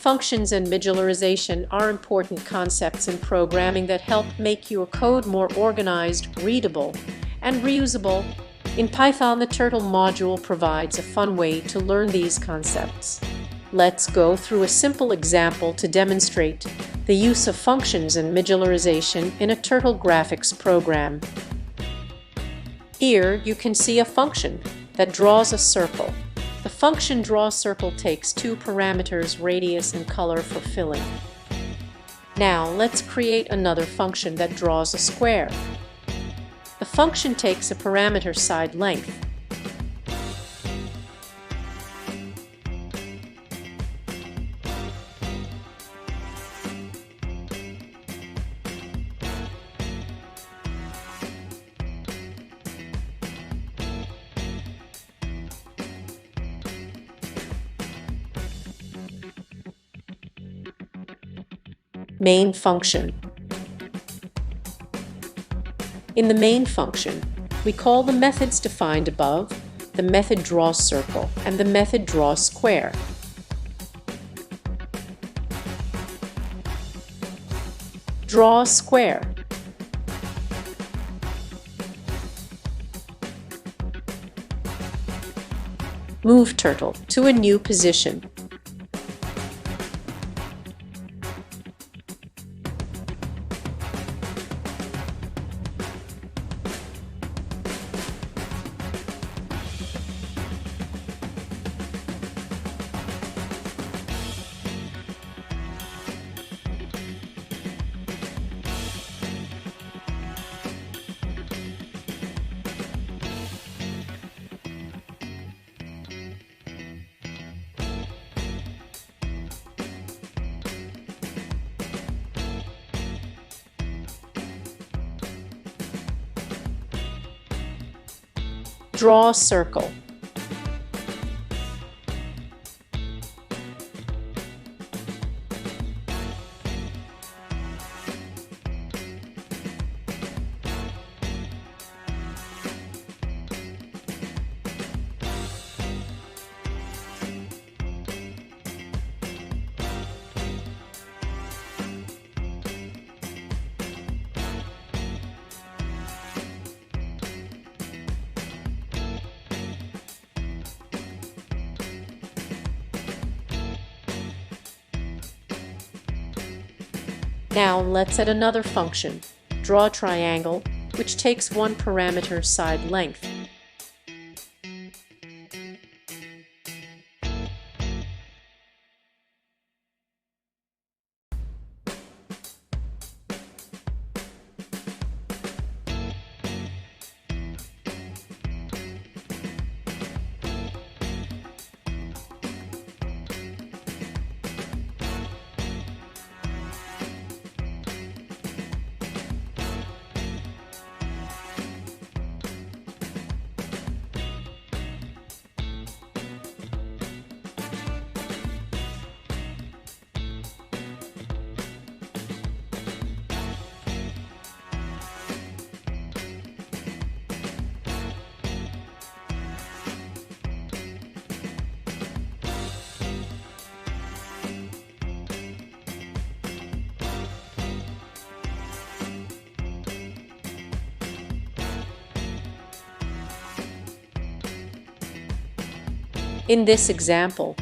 Functions and modularization are important concepts in programming that help make your code more organized, readable, and reusable. In Python, the Turtle module provides a fun way to learn these concepts. Let's go through a simple example to demonstrate the use of functions and modularization in a Turtle graphics program. Here you can see a function that draws a circle. The function drawCircle takes two parameters, radius and color, for filling. Now let's create another function that draws a square. The function takes a parameter side length. Main function. In the main function, we call the methods defined above, the method drawCircle and the method drawSquare. Draw square. Move turtle to a new position. Draw circle. Now let's add another function, draw triangle, which takes one parameter side length. In this example,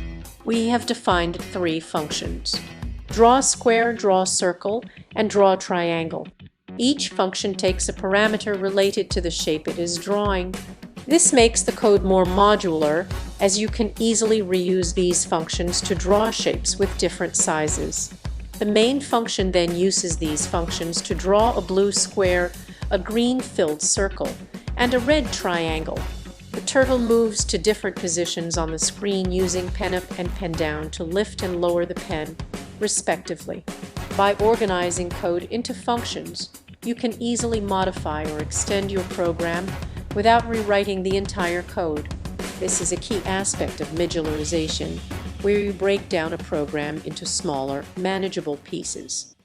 we have defined three functions: draw square, draw circle, and draw triangle. Each function takes a parameter related to the shape it is drawing. This makes the code more modular, as you can easily reuse these functions to draw shapes with different sizes. The main function then uses these functions to draw a blue square, a green filled circle, and a red triangle. The turtle moves to different positions on the screen using pen up and pen down to lift and lower the pen, respectively. By organizing code into functions, you can easily modify or extend your program without rewriting the entire code. This is a key aspect of modularization, where you break down a program into smaller, manageable pieces.